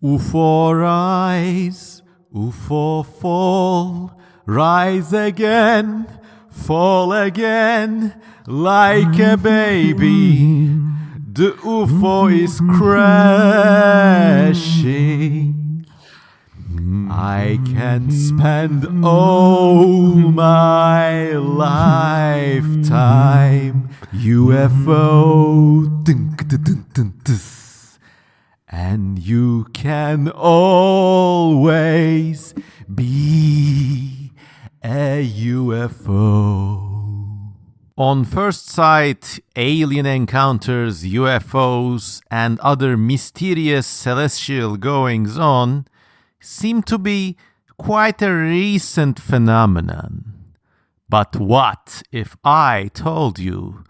UFO rise, UFO fall, rise again, fall again, like a baby. The UFO is crashing. I can spend all my lifetime UFO. And you can always be a UFO. On first sight, alien encounters, UFOs, and other mysterious celestial goings-on seem to be quite a recent phenomenon. But what if I told you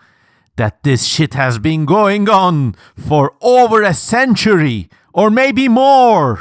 that this shit has been going on for over a century, or maybe more?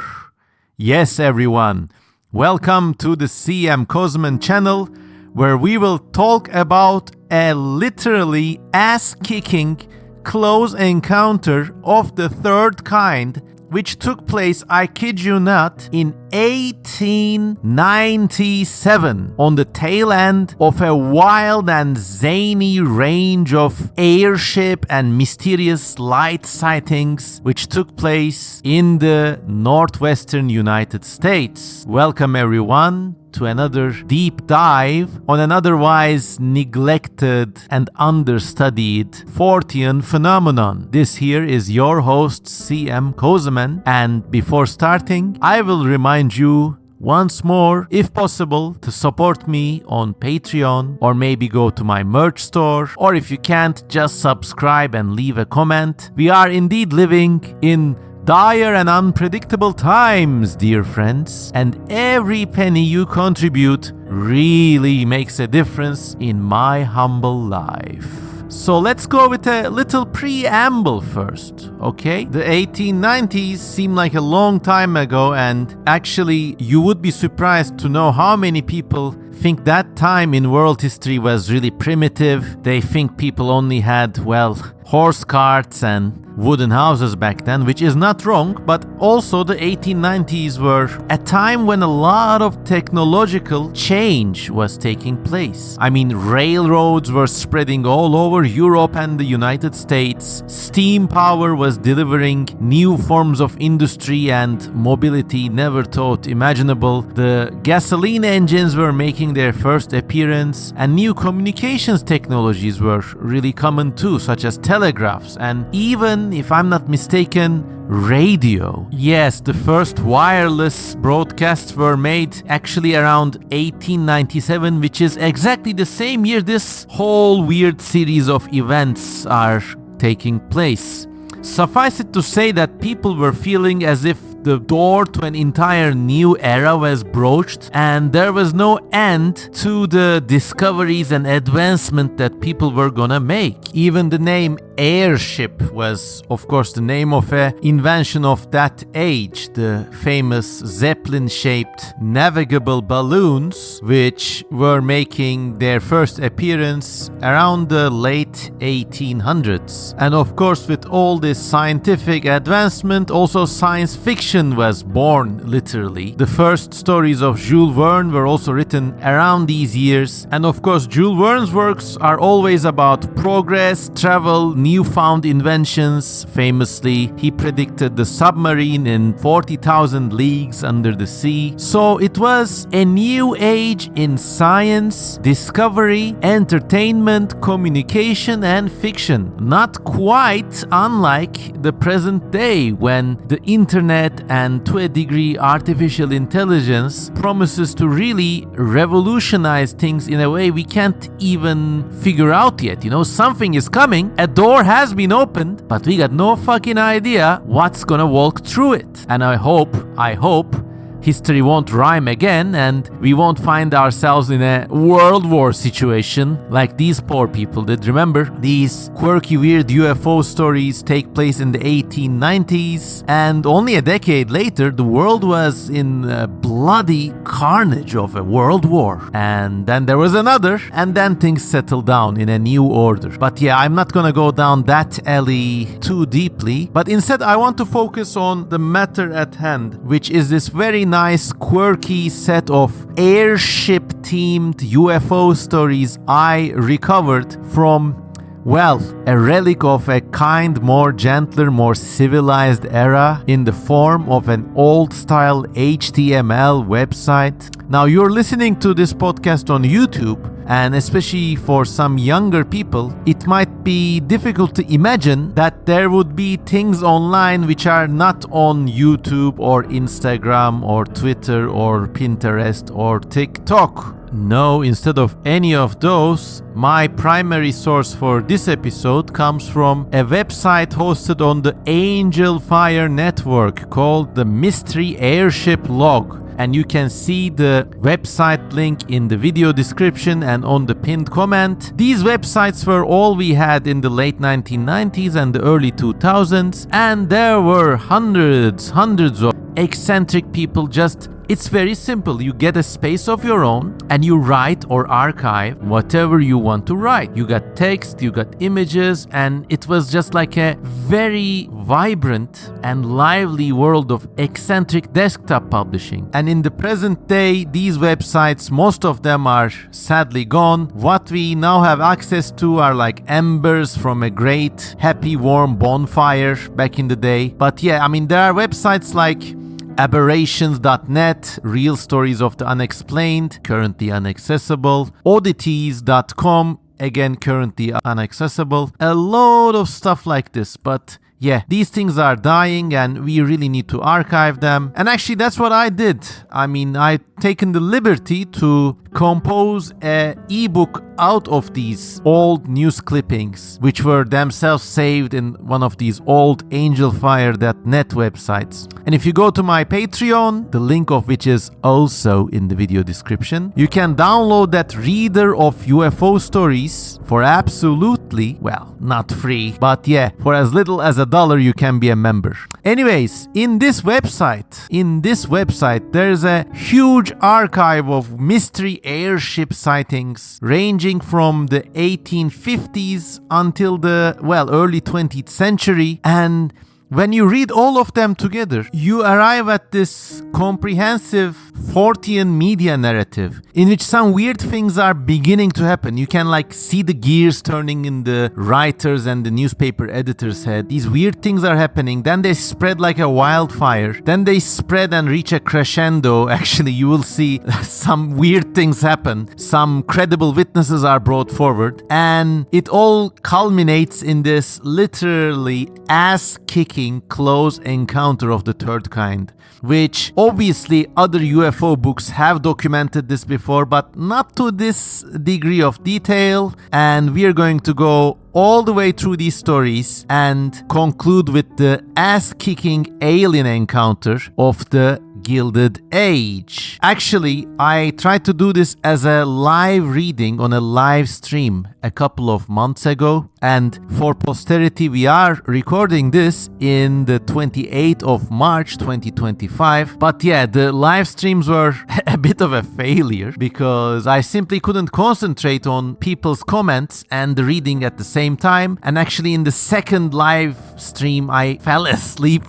Yes, everyone, welcome to the CM Cosman channel, where we will talk about a literally ass-kicking close encounter of the third kind, which took place, I kid you not, in 1897 on the tail end of a wild and zany range of airship and mysterious light sightings which took place in the northwestern United States. Welcome everyone to another deep dive on an otherwise neglected and understudied Fortean phenomenon. This here is your host CM Kozeman, and before starting, I will remind you once more, if possible, to support me on Patreon, or maybe go to my merch store, or if you can't, just subscribe and leave a comment. We are indeed living in dire and unpredictable times, dear friends, and every penny you contribute really makes a difference in my humble life. So let's go with a little preamble first, okay? The 1890s seem like a long time ago, and actually you would be surprised to know how many people think that time in world history was really primitive. They think people only had, horse carts and wooden houses back then, which is not wrong, but also the 1890s were a time when a lot of technological change was taking place. I mean, railroads were spreading all over Europe and the United States. Steam power was delivering new forms of industry and mobility never thought imaginable. The gasoline engines were making their first appearance, and new communications technologies were really common too, such as telegraphs and even, if I'm not mistaken, radio. Yes, the first wireless broadcasts were made actually around 1897, which is exactly the same year this whole weird series of events are taking place. Suffice it to say that people were feeling as if the door to an entire new era was broached, and there was no end to the discoveries and advancement that people were gonna make. Even the name Airship was, of course, the name of an invention of that age, the famous Zeppelin-shaped navigable balloons, which were making their first appearance around the late 1800s. And of course, with all this scientific advancement, also science fiction was born, literally. The first stories of Jules Verne were also written around these years. And of course, Jules Verne's works are always about progress, travel, newfound inventions. Famously, he predicted the submarine in 40,000 leagues under the sea. So it was a new age in science, discovery, entertainment, communication, and fiction. Not quite unlike the present day, when the internet and, to a degree, artificial intelligence promises to really revolutionize things in a way we can't even figure out yet. You know, something is coming, a door has been opened, but we got no fucking idea what's gonna walk through it. And I hope history won't rhyme again and we won't find ourselves in a world war situation like these poor people did. Remember, these quirky, weird UFO stories take place in the 1890s, and only a decade later, the world was in a bloody carnage of a world war. And then there was another, and then things settled down in a new order. But yeah, I'm not gonna go down that alley too deeply, but instead I want to focus on the matter at hand, which is this very nice, quirky set of airship-themed UFO stories I recovered from, well, a relic of a kind, more gentler, more civilized era in the form of an old-style HTML website. Now, you're listening to this podcast on YouTube, and especially for some younger people, it might be difficult to imagine that there would be things online which are not on YouTube or Instagram or Twitter or Pinterest or TikTok. No, instead of any of those, my primary source for this episode comes from a website hosted on the Angel Fire network called the Mystery Airship Log. And you can see the website link in the video description and on the pinned comment. These websites were all we had in the late 1990s and the early 2000s, and there were hundreds of eccentric people. It's very simple. You get a space of your own and you write or archive whatever you want to write. You got text, you got images, and it was just like a very vibrant and lively world of eccentric desktop publishing. And in the present day, these websites, most of them are sadly gone. What we now have access to are like embers from a great, happy, warm bonfire back in the day. But yeah, I mean, there are websites like aberrations.net, real stories of the unexplained, currently inaccessible, oddities.com, again currently inaccessible, a lot of stuff like this. But yeah, these things are dying and we really need to archive them. And actually that's what I did. I mean, I've taken the liberty to compose an ebook out of these old news clippings, which were themselves saved in one of these old angelfire.net websites. And if you go to my Patreon, the link of which is also in the video description, you can download that reader of UFO stories for absolutely, well, not free, but yeah, for as little as $1 you can be a member. Anyways, in this website, there's a huge archive of mystery airship sightings ranging from the 1850s until the, well, early 20th century. And when you read all of them together, you arrive at this comprehensive Fortean media narrative in which some weird things are beginning to happen. You can like see the gears turning in the writers and the newspaper editors' head. These weird things are happening. Then they spread like a wildfire. Then they spread and reach a crescendo. Actually, you will see some weird things happen. Some credible witnesses are brought forward. And it all culminates in this literally ass-kicking close encounter of the third kind, which obviously other UFO books have documented this before, but not to this degree of detail. And we are going to go all the way through these stories and conclude with the ass-kicking alien encounter of the Gilded Age. Actually, I tried to do this as a live reading on a live stream a couple of months ago, and for posterity we are recording this in the 28th of March 2025. But yeah, the live streams were a bit of a failure because I simply couldn't concentrate on people's comments and the reading at the same time. And actually in the second live stream I fell asleep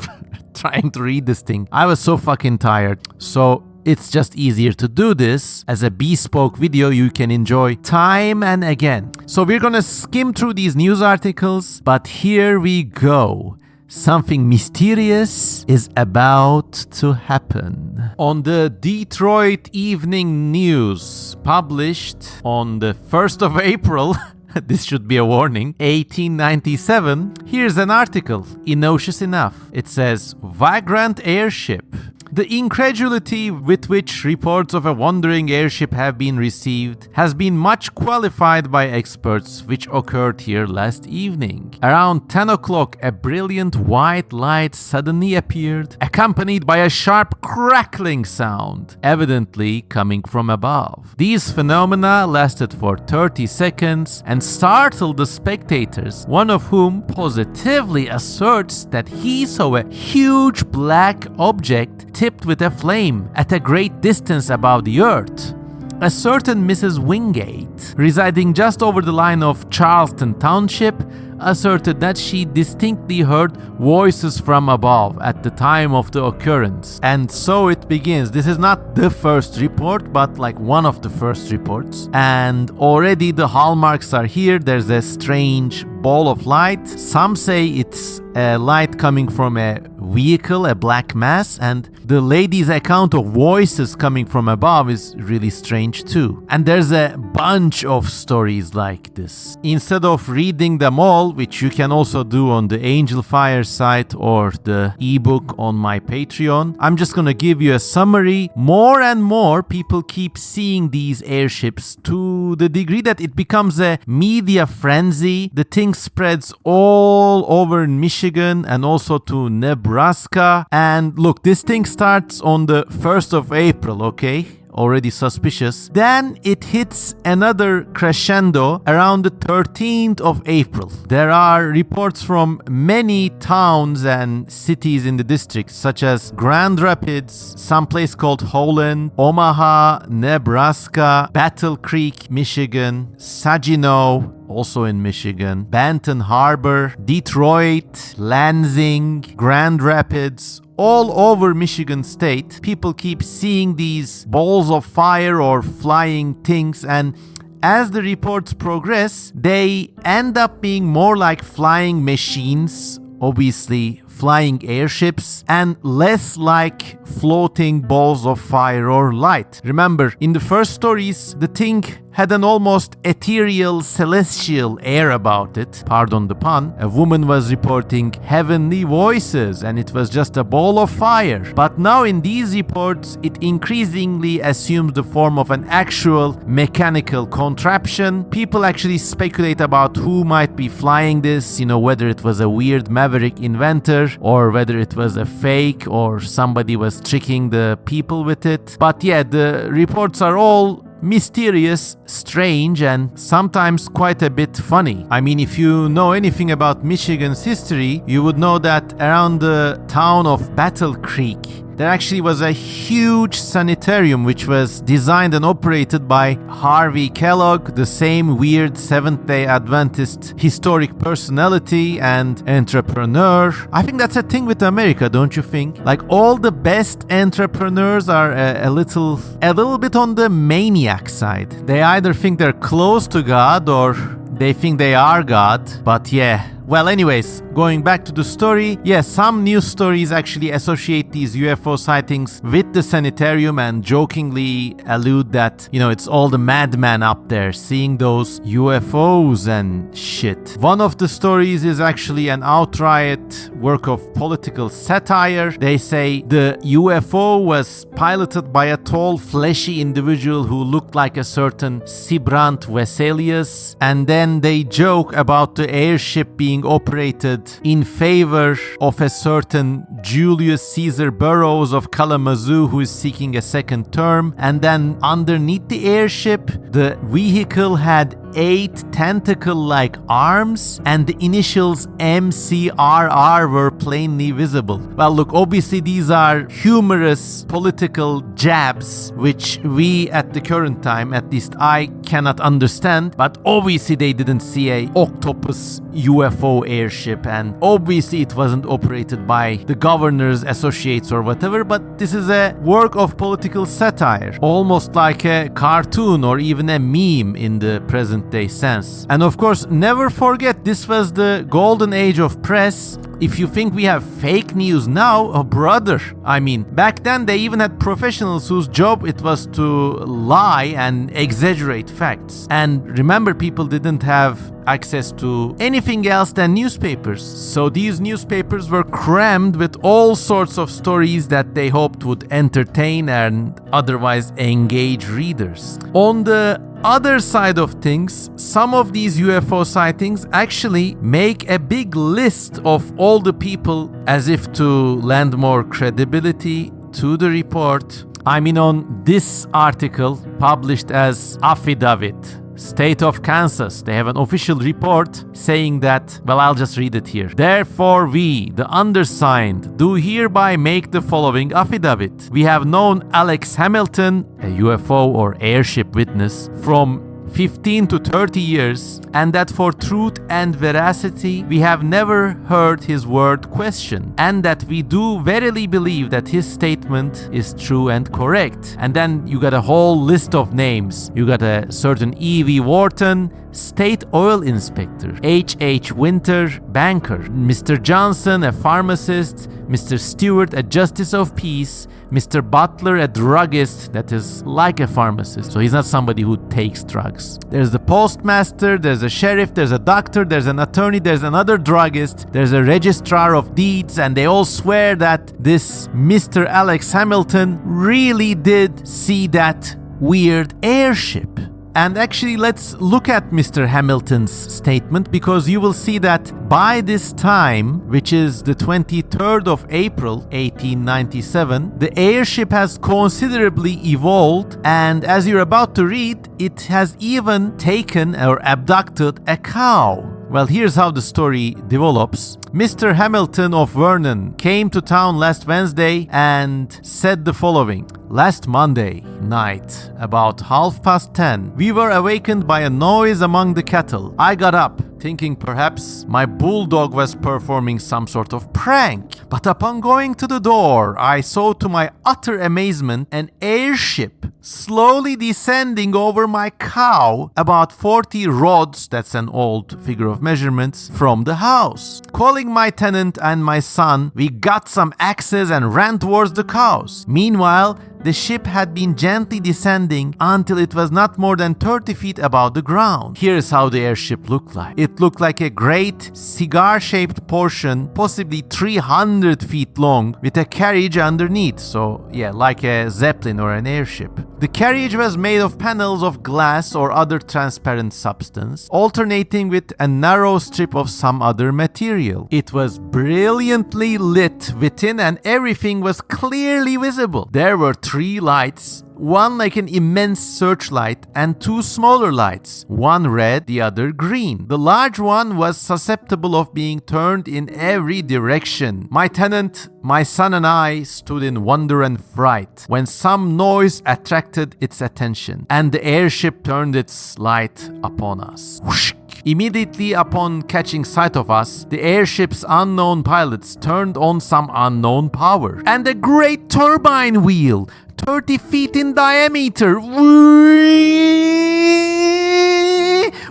trying to read this thing. I was so fucking tired. So it's just easier to do this as a bespoke video you can enjoy time and again. So we're gonna skim through these news articles, but here we go. Something mysterious is about to happen. On the Detroit Evening News, published on the 1st of April, this should be a warning, 1897, here's an article, innocuous enough. It says, Vagrant Airship. The incredulity with which reports of a wandering airship have been received has been much qualified by experts, which occurred here last evening. Around 10 o'clock, a brilliant white light suddenly appeared, accompanied by a sharp crackling sound, evidently coming from above. These phenomena lasted for 30 seconds and startled the spectators, one of whom positively asserts that he saw a huge black object tipped with a flame at a great distance above the earth. A certain Mrs. Wingate, residing just over the line of Charleston Township, asserted that she distinctly heard voices from above at the time of the occurrence. And so it begins. This is not the first report, but like one of the first reports. And already the hallmarks are here. There's a strange ball of light. Some say it's a light coming from a vehicle, a black mass, and the lady's account of voices coming from above is really strange too. And there's a bunch of stories like this. Instead of reading them all, which you can also do on the Angel Fire site or the ebook on my Patreon, I'm just gonna give you a summary. More and more people keep seeing these airships to the degree that it becomes a media frenzy. The thing spreads all over Michigan and also to Nebraska. And look, this thing starts on the 1st of April, okay? Already suspicious. Then it hits another crescendo around the 13th of April. There are reports from many towns and cities in the district, such as Grand Rapids, some place called Holland, Omaha, Nebraska, Battle Creek, Michigan, Saginaw, also in Michigan, Benton Harbor, Detroit, Lansing, Grand Rapids. All over Michigan state, people keep seeing these balls of fire or flying things, and as the reports progress, they end up being more like flying machines, obviously flying airships, and less like floating balls of fire or light. Remember, in the first stories, the thing had an almost ethereal, celestial air about it. Pardon the pun. A woman was reporting heavenly voices and it was just a ball of fire. But now in these reports, it increasingly assumes the form of an actual mechanical contraption. People actually speculate about who might be flying this, whether it was a weird maverick inventor or whether it was a fake or somebody was tricking the people with it. But yeah, the reports are all mysterious, strange, and sometimes quite a bit funny. I mean, if you know anything about Michigan's history, you would know that around the town of Battle Creek, there actually was a huge sanitarium which was designed and operated by Harvey Kellogg, the same weird Seventh-day Adventist historic personality and entrepreneur. I think that's a thing with America, don't you think? Like, all the best entrepreneurs are a little bit on the maniac side. They either think they're close to God or they think they are God. But yeah. Well, anyways, going back to the story, some news stories actually associate these UFO sightings with the sanitarium and jokingly allude that, it's all the madmen up there seeing those UFOs and shit. One of the stories is actually an outright work of political satire. They say the UFO was piloted by a tall, fleshy individual who looked like a certain Sibrant Vesalius, and then they joke about the airship being operated in favor of a certain Julius Caesar Burroughs of Kalamazoo who is seeking a second term. And then underneath the airship, the vehicle had 8 tentacle-like arms and the initials MCRR were plainly visible. Well, look, obviously these are humorous political jabs which we at the current time, at least I, cannot understand, but obviously they didn't see a octopus UFO airship, and obviously it wasn't operated by the governor's associates or whatever, but this is a work of political satire, almost like a cartoon or even a meme in the present present day sense. And of course, never forget this was the golden age of press. If you think we have fake news now, oh brother, I mean, back then they even had professionals whose job it was to lie and exaggerate facts. And remember, people didn't have access to anything else than newspapers. So these newspapers were crammed with all sorts of stories that they hoped would entertain and otherwise engage readers. On the other side of things, some of these UFO sightings actually make a big list of all the people as if to lend more credibility to the report. I mean, on this article published as Affidavit, State of Kansas, they have an official report saying that, well, I'll just read it here. Therefore, we, the undersigned, do hereby make the following affidavit. We have known Alex Hamilton, a UFO or airship witness, from 15 to 30 years, and that for truth and veracity we have never heard his word questioned, and that we do verily believe that his statement is true and correct. And then you got a whole list of names. You got a certain E.V. Wharton, State Oil Inspector, H.H. Winter, banker, Mr. Johnson, a pharmacist, Mr. Stewart, a justice of peace, Mr. Butler, a druggist that is like a pharmacist, so he's not somebody who takes drugs. There's the postmaster, there's a sheriff, there's a doctor, there's an attorney, there's another druggist, there's a registrar of deeds, and they all swear that this Mr. Alex Hamilton really did see that weird airship. And actually, let's look at Mr. Hamilton's statement, because you will see that by this time, which is the 23rd of April, 1897, the airship has considerably evolved, and as you're about to read, it has even taken or abducted a cow. Well, here's how the story develops. Mr. Hamilton of Vernon came to town last Wednesday and said the following. Last Monday night, about 10:30, we were awakened by a noise among the cattle. I got up, thinking perhaps my bulldog was performing some sort of prank. But upon going to the door, I saw to my utter amazement an airship slowly descending over my cow about 40 rods, that's an old figure of measurements, from the house. Calling my tenant and my son, we got some axes and ran towards the cows. Meanwhile, the ship had been gently descending until it was not more than 30 feet above the ground. Here's how the airship looked like. It looked like a great cigar-shaped portion, possibly 300 feet long, with a carriage underneath. So, yeah, like a zeppelin or an airship. The carriage was made of panels of glass or other transparent substance, alternating with a narrow strip of some other material. It was brilliantly lit within and everything was clearly visible. There were 3 lights, one like an immense searchlight and 2 smaller lights, one red, the other green. The large one was susceptible of being turned in every direction. My tenant, my son and I stood in wonder and fright when some noise attracted its attention, and the airship turned its light upon us. Whoosh! Immediately upon catching sight of us, the airship's unknown pilots turned on some unknown power, and a great turbine wheel, 30 feet in diameter,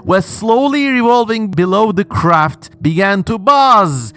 was slowly revolving below the craft, began to buzz,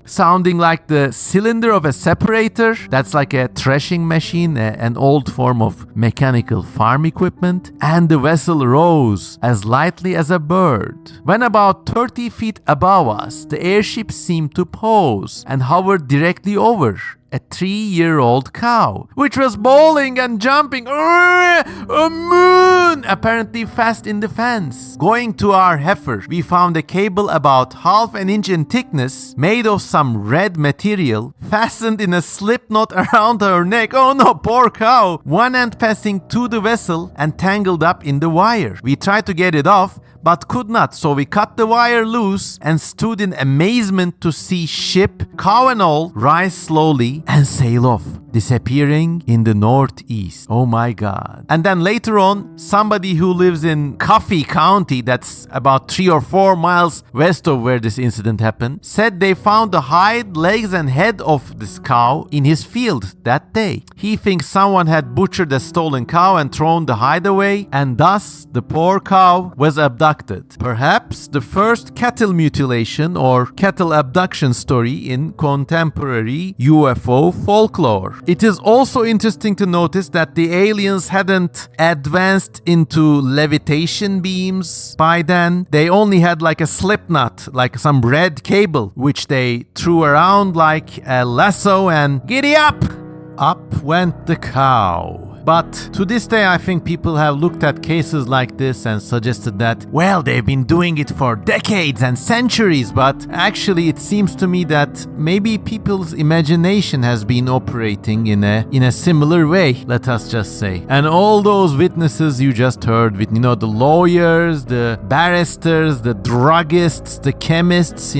sounding like the cylinder of a separator. That's like a threshing machine, an old form of mechanical farm equipment. And the vessel rose as lightly as a bird. When about 30 feet above us, the airship seemed to pause and hovered directly over a 3-year-old cow, which was bawling and jumping, a moon, apparently fast in the fence. Going to our heifer, we found a cable about half an inch in thickness, made of some red material, fastened in a slip knot around her neck. Oh no, poor cow! One end passing to the vessel and tangled up in the wire. We tried to get it off, but could not, so we cut the wire loose and stood in amazement to see ship, cow and all, rise slowly and sail off. disappearing in the northeast. Oh my God. And then later on, somebody who lives in Coffee County, that's about 3 or 4 miles west of where this incident happened, said they found the hide, legs, and head of this cow in his field that day. He thinks someone had butchered a stolen cow and thrown the hide away, and thus the poor cow was abducted. Perhaps the first cattle mutilation or cattle abduction story in contemporary UFO folklore. It is also interesting to notice that the aliens hadn't advanced into levitation beams by then. They only had like a slip knot, like some red cable, which they threw around like a lasso and giddy up! Up went the cow. But to this day, I think people have looked at cases like this and suggested that, well, they've been doing it for decades and centuries, but actually it seems to me that maybe people's imagination has been operating in a similar way, let us just say. And all those witnesses you just heard, with, the lawyers, the barristers, the druggists, the chemists,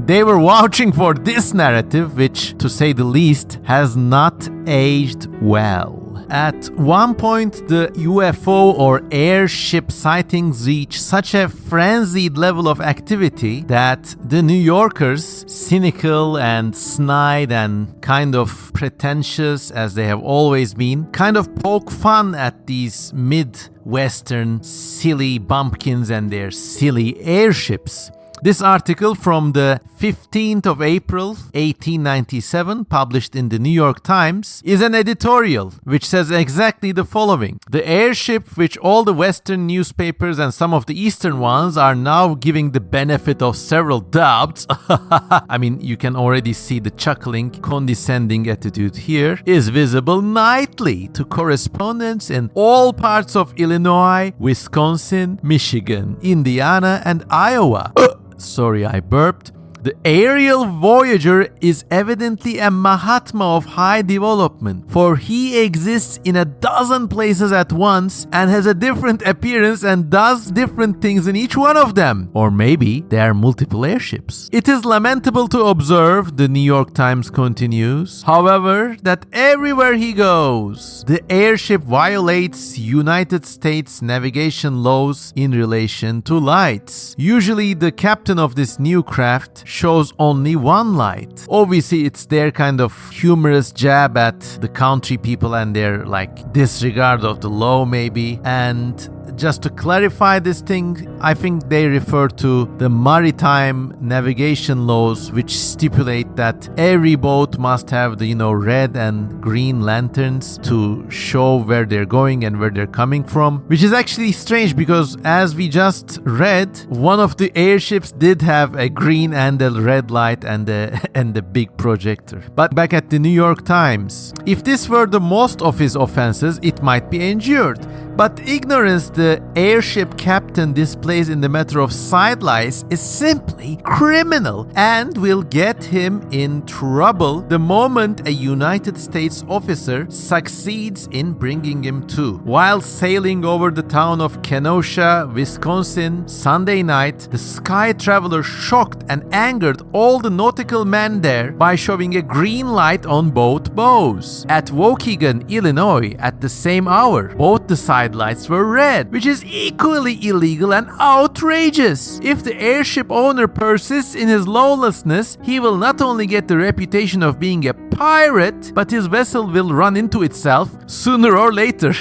they were vouching for this narrative, which, to say the least, has not aged well. At one point, the UFO or airship sightings reached such a frenzied level of activity that the New Yorkers, cynical and snide and kind of pretentious as they have always been, kind of poke fun at these mid-western silly bumpkins and their silly airships. This article from the 15th of April, 1897, published in the New York Times, is an editorial which says exactly the following. The airship, which all the Western newspapers and some of the Eastern ones are now giving the benefit of several doubts, I mean, you can already see the chuckling, condescending attitude here, is visible nightly to correspondents in all parts of Illinois, Wisconsin, Michigan, Indiana, and Iowa. Sorry, I burped. The aerial voyager is evidently a Mahatma of high development, for he exists in a dozen places at once and has a different appearance and does different things in each one of them. Or maybe there are multiple airships. It is lamentable to observe, the New York Times continues, however, that everywhere he goes, the airship violates United States navigation laws in relation to lights. Usually the captain of this new craft shows only one light. Obviously, it's their kind of humorous jab at the country people and their disregard of the law maybe. And just to clarify this thing, I think they refer to the maritime navigation laws, which stipulate that every boat must have the red and green lanterns to show where they're going and where they're coming from, which is actually strange because as we just read, one of the airships did have a green and a red light and a big projector. But back at the New York Times, if this were the most of his offenses, it might be endured. But ignorance the airship captain displays in the matter of sidelights is simply criminal and will get him in trouble the moment a United States officer succeeds in bringing him to. While sailing over the town of Kenosha, Wisconsin, Sunday night, the Sky Traveler shocked and angered all the nautical men there by showing a green light on both bows. At Waukegan, Illinois, at the same hour, both the sidelights were red, which is equally illegal and outrageous. If the airship owner persists in his lawlessness, he will not only get the reputation of being a pirate, but his vessel will run into itself sooner or later.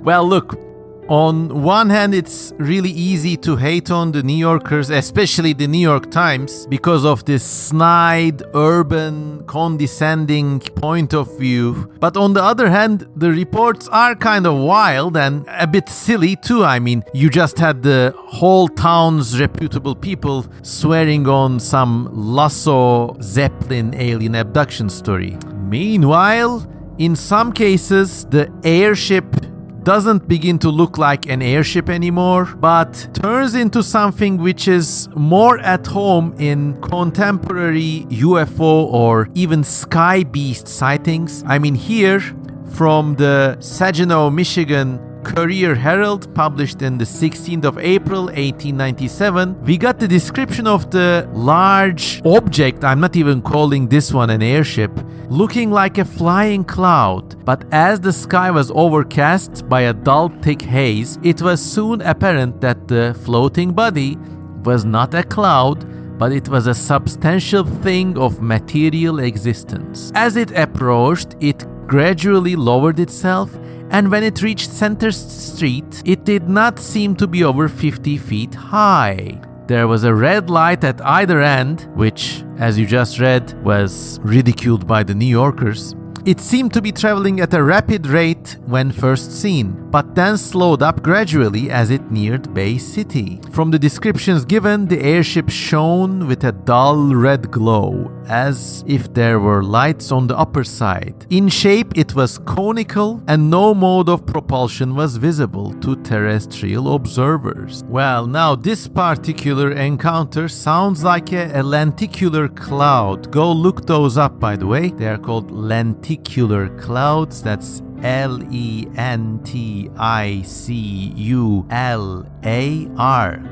Well, look, on one hand, it's really easy to hate on the New Yorkers, especially the New York Times, because of this snide, urban, condescending point of view. But on the other hand, the reports are kind of wild and a bit silly too. I mean, you just had the whole town's reputable people swearing on some Lasso Zeppelin alien abduction story. Meanwhile, in some cases, the airship doesn't begin to look like an airship anymore, but turns into something which is more at home in contemporary UFO or even sky beast sightings. I mean, here from the Saginaw, Michigan Courier Herald, published in the 16th of April 1897, we got the description of the large object, I'm not even calling this one an airship, looking like a flying cloud. But as the sky was overcast by a dull thick haze, it was soon apparent that the floating body was not a cloud, but it was a substantial thing of material existence. As it approached, it gradually lowered itself, and when it reached Center Street, it did not seem to be over 50 feet high. There was a red light at either end, which, as you just read, was ridiculed by the New Yorkers. It seemed to be traveling at a rapid rate when first seen, but then slowed up gradually as it neared Bay City. From the descriptions given, the airship shone with a dull red glow, as if there were lights on the upper side. In shape, it was conical, and no mode of propulsion was visible to terrestrial observers. Well, now this particular encounter sounds like a lenticular cloud. Go look those up, by the way. They are called lenticular clouds. That's LENTICULAR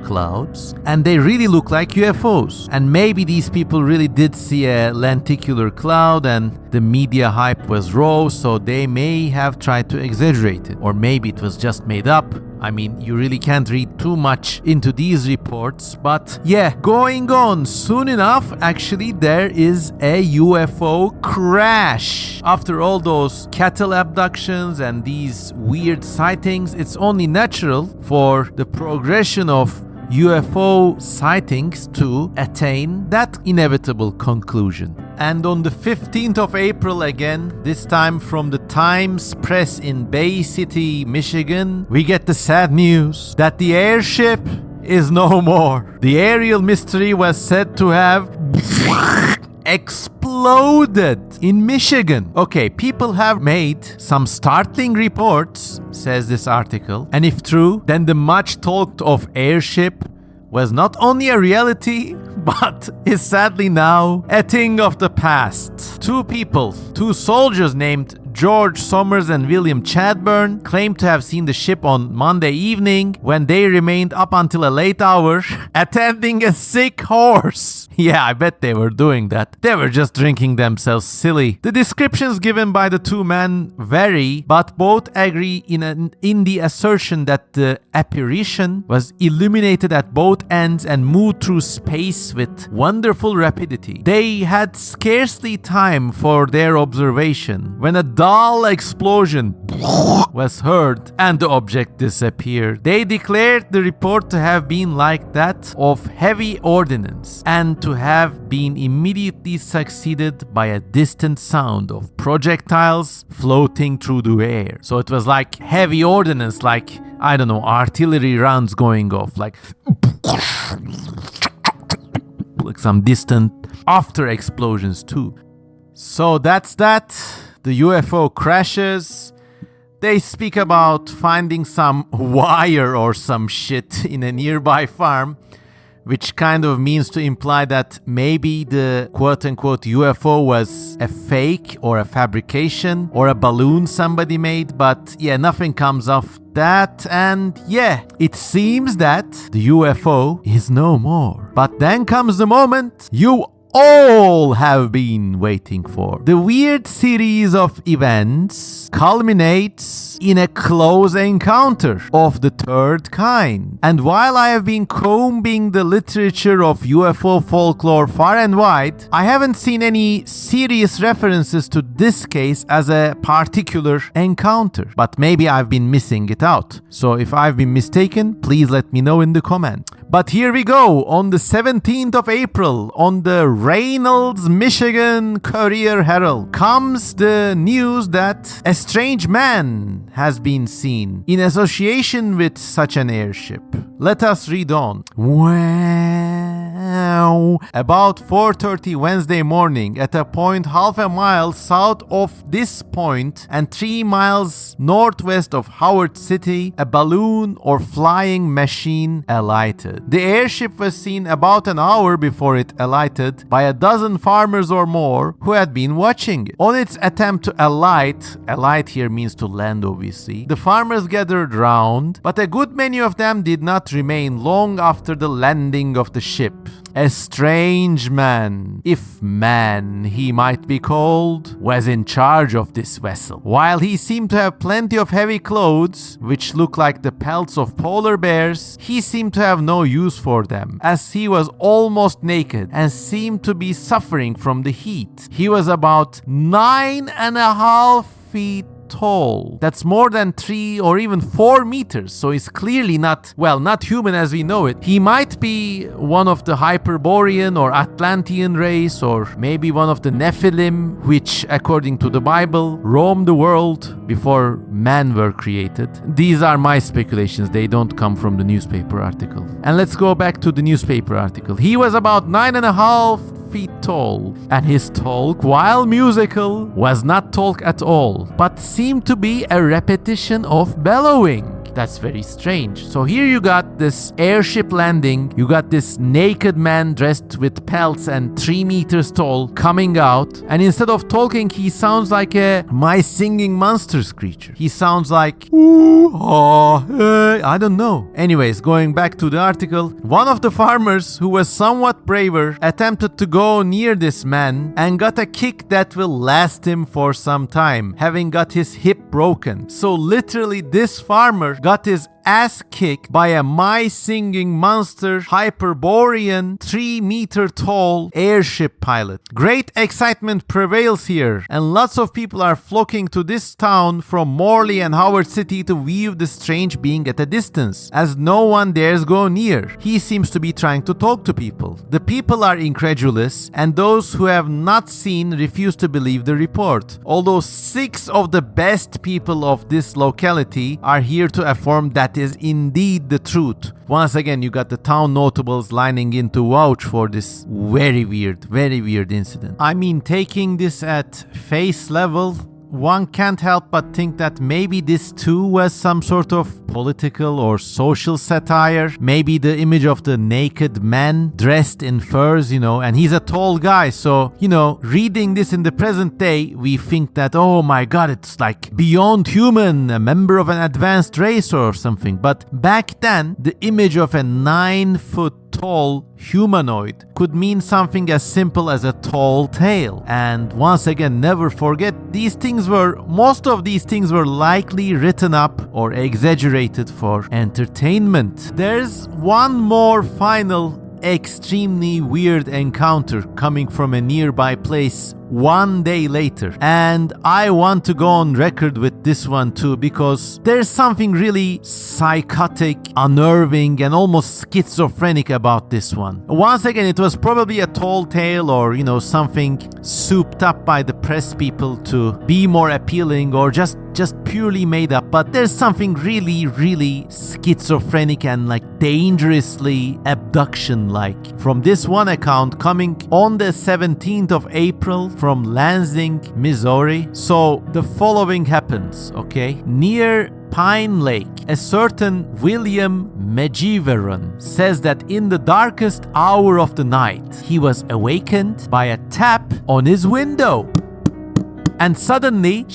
clouds, and they really look like UFOs. And maybe these people really did see a lenticular cloud and the media hype was raw, so they may have tried to exaggerate it, or maybe it was just made up. I mean, you really can't read too much into these reports, but yeah, going on. Soon enough, actually, there is a UFO crash. After all those cattle abductions and these weird sightings, it's only natural for the progression of UFO sightings to attain that inevitable conclusion. And on the 15th of April again, this time from the Times Press in Bay City, Michigan, we get the sad news that the airship is no more. The aerial mystery was said to have exploded in Michigan. Okay, people have made some startling reports, says this article, and if true, then the much talked of airship was not only a reality, but is sadly now a thing of the past. Two soldiers named George Somers and William Chadburn claimed to have seen the ship on Monday evening when they remained up until a late hour attending a sick horse. Yeah, I bet they were doing that. They were just drinking themselves silly. The descriptions given by the two men vary, but both agree in the assertion that the apparition was illuminated at both ends and moved through space with wonderful rapidity. They had scarcely time for their observation when a dull explosion was heard and the object disappeared. They declared the report to have been like that of heavy ordnance and to have been immediately succeeded by a distant sound of projectiles floating through the air. So it was like heavy ordnance, like, I don't know, artillery rounds going off, like some distant after explosions too. So that's that. The UFO crashes. They speak about finding some wire or some shit in a nearby farm, which kind of means to imply that maybe the quote-unquote UFO was a fake or a fabrication or a balloon somebody made, but yeah, nothing comes of that. And yeah, it seems that the UFO is no more. But then comes the moment you all have been waiting for. The weird series of events culminates in a close encounter of the third kind. And while I have been combing the literature of UFO folklore far and wide, I haven't seen any serious references to this case as a particular encounter. But maybe I've been missing it out. So if I've been mistaken, please let me know in the comments. But here we go. On the 17th of April, on the Reynolds, Michigan Courier Herald, comes the news that a strange man has been seen in association with such an airship. Let us read on. When About 4:30 Wednesday morning, at a point half a mile south of this point and 3 miles northwest of Howard City, a balloon or flying machine alighted. The airship was seen about an hour before it alighted by a dozen farmers or more who had been watching it. On its attempt to alight here means to land obviously, the farmers gathered round, but a good many of them did not remain long after the landing of the ship. A strange man, if man he might be called, was in charge of this vessel. While he seemed to have plenty of heavy clothes, which looked like the pelts of polar bears, he seemed to have no use for them, as he was almost naked and seemed to be suffering from the heat. He was about 9.5 feet tall. That's more than 3 or even 4 meters, so he's clearly not human as we know it. He might be one of the Hyperborean or Atlantean race, or maybe one of the Nephilim, which according to the Bible roamed the world before men were created. These are my speculations, they don't come from the newspaper article. And let's go back to the newspaper article. He was about 9.5 feet tall, and his talk, while musical, was not talk at all, but seemed to be a repetition of bellowing. That's very strange. So here you got this airship landing, you got this naked man dressed with pelts and 3 meters tall coming out, and instead of talking, he sounds like a My Singing Monsters creature. He sounds like, ooh, ah, hey, I don't know. Anyways, going back to the article, one of the farmers, who was somewhat braver, attempted to go near this man and got a kick that will last him for some time, having got his hip broken. So literally this farmer got his ass kicked by a My Singing Monster Hyperborean 3 meter tall airship pilot. Great excitement prevails here, and lots of people are flocking to this town from Morley and Howard City to view the strange being at a distance, as no one dares go near. He seems to be trying to talk to people. The people are incredulous, and those who have not seen refuse to believe the report, although 6 of the best people of this locality are here to affirm that is indeed the truth. Once again, you got the town notables lining in to vouch for this very weird incident. I mean, taking this at face level, one can't help but think that maybe this too was some sort of political or social satire. Maybe the image of the naked man dressed in furs, and he's a tall guy. So, reading this in the present day, we think that, oh my god, it's like beyond human, a member of an advanced race or something. But back then, the image of a 9-foot tall humanoid could mean something as simple as a tall tale. And once again, never forget, most of these things were likely written up or exaggerated for entertainment. There's one more final extremely weird encounter coming from a nearby place one day later, and I want to go on record with this one too, because there's something really psychotic, unnerving, and almost schizophrenic about this one. Once again, it was probably a tall tale or something souped up by the press people to be more appealing, or just purely made up, but there's something really schizophrenic and dangerously abduction-like from this one account coming on the 17th of April from Lansing, Missouri. So the following happens, okay? Near Pine Lake, a certain William Mejiveron says that in the darkest hour of the night, he was awakened by a tap on his window. And suddenly,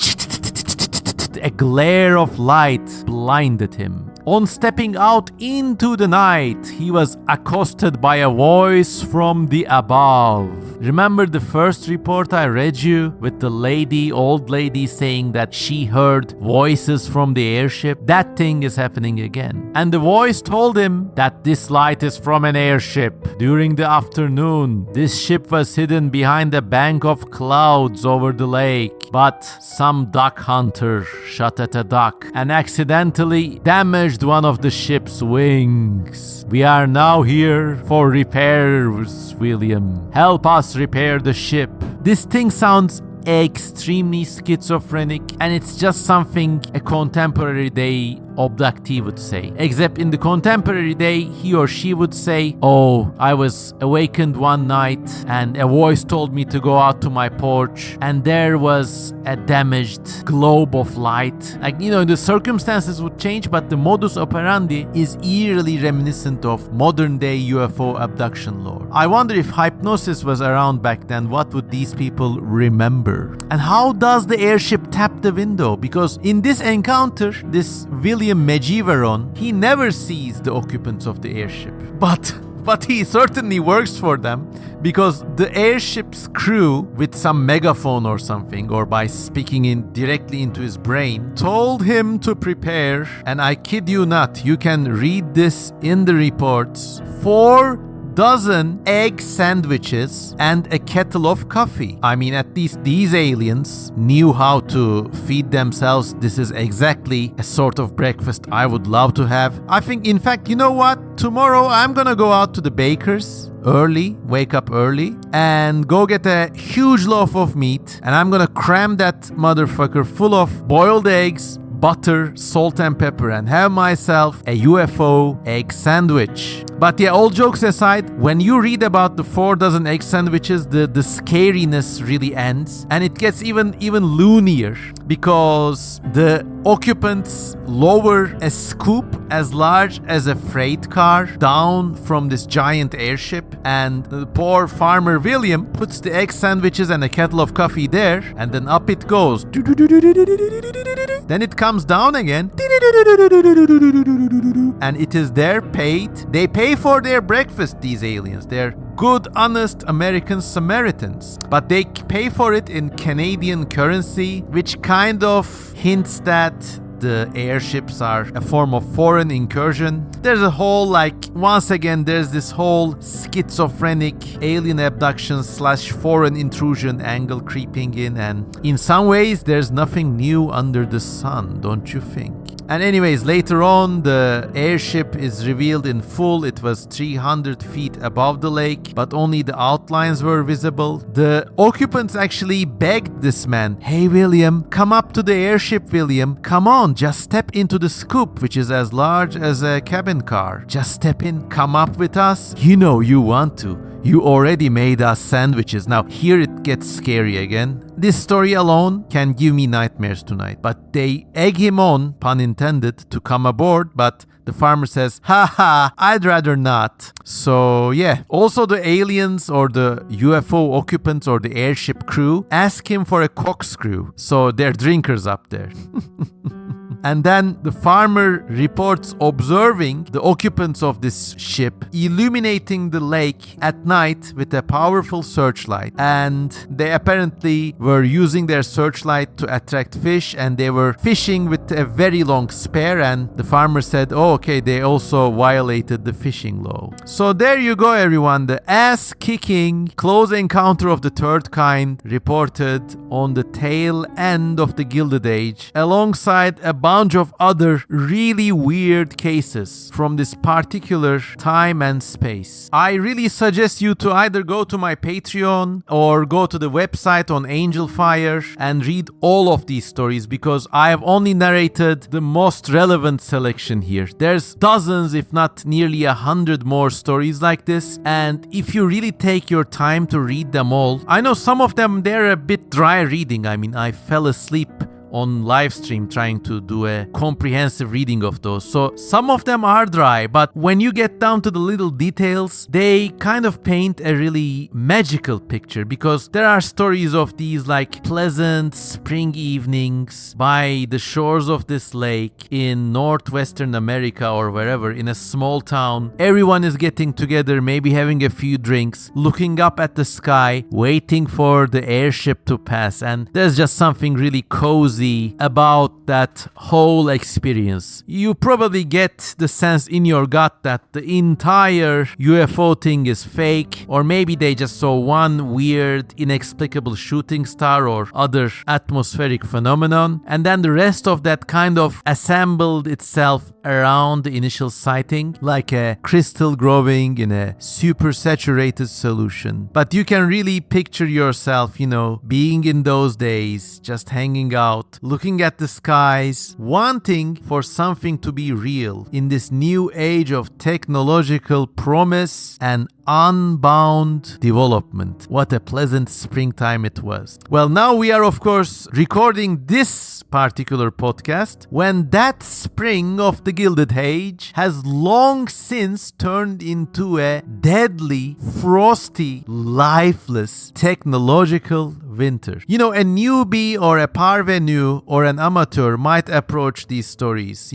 a glare of light blinded him. On stepping out into the night, he was accosted by a voice from the above. Remember the first report I read you with the old lady saying that she heard voices from the airship? That thing is happening again. And the voice told him that this light is from an airship. During the afternoon, this ship was hidden behind a bank of clouds over the lake, but some duck hunter shot at a duck and accidentally damaged one of the ship's wings. We are now here for repairs, William. Help us repair the ship. This thing sounds extremely schizophrenic, and it's just something a contemporary day abductee would say. Except in the contemporary day, he or she would say, oh, I was awakened one night and a voice told me to go out to my porch and there was a damaged globe of light. Like, the circumstances would change, but the modus operandi is eerily reminiscent of modern day UFO abduction lore. I wonder if hypnosis was around back then, what would these people remember? And how does the airship tap the window? Because in this encounter, this William Mejiveron, he never sees the occupants of the airship. But he certainly works for them, because the airship's crew, with some megaphone or something, or by speaking directly into his brain, told him to prepare, and I kid you not, you can read this in the reports, 4 dozen egg sandwiches and a kettle of coffee. I mean, at least these aliens knew how to feed themselves. This is exactly a sort of breakfast I would love to have. I think, in fact, you know what? Tomorrow I'm gonna go out to the baker's early, wake up early, and go get a huge loaf of meat, and I'm gonna cram that motherfucker full of boiled eggs, butter, salt and pepper, and have myself a UFO egg sandwich. But yeah, all jokes aside, when you read about the 4 dozen egg sandwiches, the scariness really ends, and it gets even loonier, because the occupants lower a scoop as large as a freight car down from this giant airship, and the poor farmer William puts the egg sandwiches and a kettle of coffee there, and then up it goes. Then it comes down again, and it is there paid. They pay for their breakfast, these aliens. They're good, honest American Samaritans. But they pay for it in Canadian currency, which kind of hints that the airships are a form of foreign incursion. There's a whole, once again, there's this whole schizophrenic alien abduction / foreign intrusion angle creeping in, and in some ways, there's nothing new under the sun, don't you think? And anyways, later on, the airship is revealed in full. It was 300 feet above the lake, but only the outlines were visible. The occupants actually begged this man, hey William, come up to the airship, William. Come on, just step into the scoop, which is as large as a cabin car. Just step in, come up with us. You know you want to. You already made us sandwiches. Now, here it gets scary again. This story alone can give me nightmares tonight. But they egg him on, pun intended, to come aboard. But the farmer says, haha, I'd rather not. So yeah, also the aliens or the UFO occupants or the airship crew ask him for a corkscrew. So they're drinkers up there. And then the farmer reports observing the occupants of this ship illuminating the lake at night with a powerful searchlight. And they apparently were using their searchlight to attract fish, and they were fishing with a very long spear. And the farmer said, oh, okay, they also violated the fishing law. So there you go, everyone. The ass-kicking close encounter of the third kind reported on the tail end of the Gilded Age, alongside a bunch of other really weird cases from this particular time and space. I really suggest you to either go to my Patreon or go to the website on Angel Fire and read all of these stories, because I have only narrated the most relevant selection here. There's dozens, if not nearly 100 more stories like this, and if you really take your time to read them all, I know some of them, they're a bit dry reading. I mean, I fell asleep on live stream trying to do a comprehensive reading of those. So some of them are dry, but when you get down to the little details, they kind of paint a really magical picture, because there are stories of these pleasant spring evenings by the shores of this lake in northwestern America or wherever, in a small town. Everyone is getting together, maybe having a few drinks, looking up at the sky, waiting for the airship to pass, and there's just something really cozy about that whole experience. You probably get the sense in your gut that the entire UFO thing is fake, or maybe they just saw one weird, inexplicable shooting star or other atmospheric phenomenon, and then the rest of that kind of assembled itself around the initial sighting, like a crystal growing in a super saturated solution. But you can really picture yourself, being in those days, just hanging out, looking at the skies, wanting for something to be real in this new age of technological promise and unbound development. What a pleasant springtime it was. Well, now we are, of course, recording this particular podcast when that spring of the Gilded Age has long since turned into a deadly, frosty, lifeless, technological winter. A newbie or a parvenu or an amateur might approach these stories.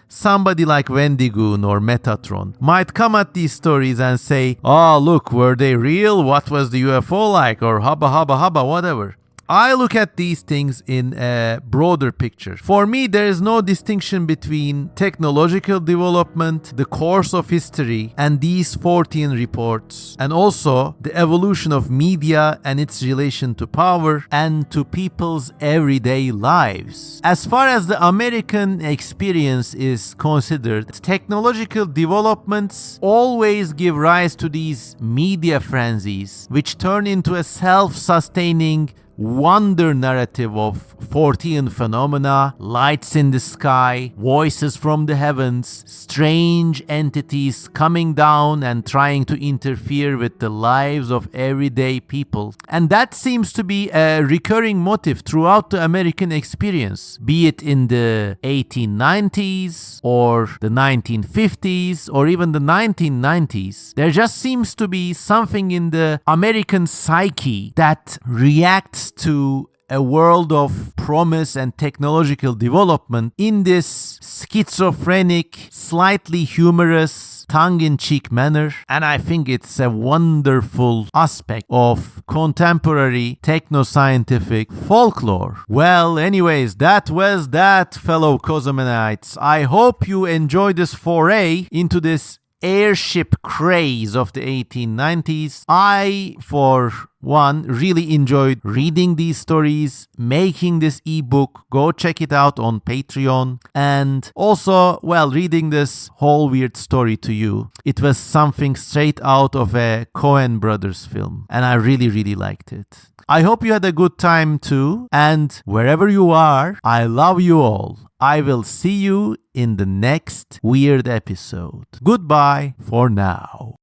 Somebody like Wendigoon or Metatron might come at these stories and say, oh, look, were they real? What was the UFO like? Or hubba, whatever. I look at these things in a broader picture. For me, there is no distinction between technological development, the course of history, and these 14 reports, and also the evolution of media and its relation to power and to people's everyday lives. As far as the American experience is considered, technological developments always give rise to these media frenzies, which turn into a self-sustaining wonder narrative of 14 phenomena, lights in the sky, voices from the heavens, strange entities coming down and trying to interfere with the lives of everyday people. And that seems to be a recurring motif throughout the American experience, be it in the 1890s or the 1950s or even the 1990s. There just seems to be something in the American psyche that reacts to a world of promise and technological development in this schizophrenic, slightly humorous, tongue-in-cheek manner. And I think it's a wonderful aspect of contemporary techno-scientific folklore. Well, anyways, that was that, fellow Cosmonites. I hope you enjoyed this foray into this airship craze of the 1890s. I, for one, really enjoyed reading these stories, making this ebook. Go check it out on Patreon. And also, reading this whole weird story to you. It was something straight out of a Coen Brothers film. And I really, really liked it. I hope you had a good time too. And wherever you are, I love you all. I will see you in the next weird episode. Goodbye for now.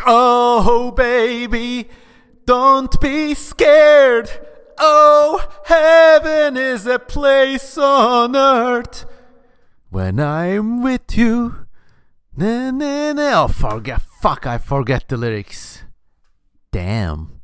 Oh, baby, don't be scared. Oh, heaven is a place on earth when I'm with you. Na, na, na. Oh, I forget the lyrics. Damn.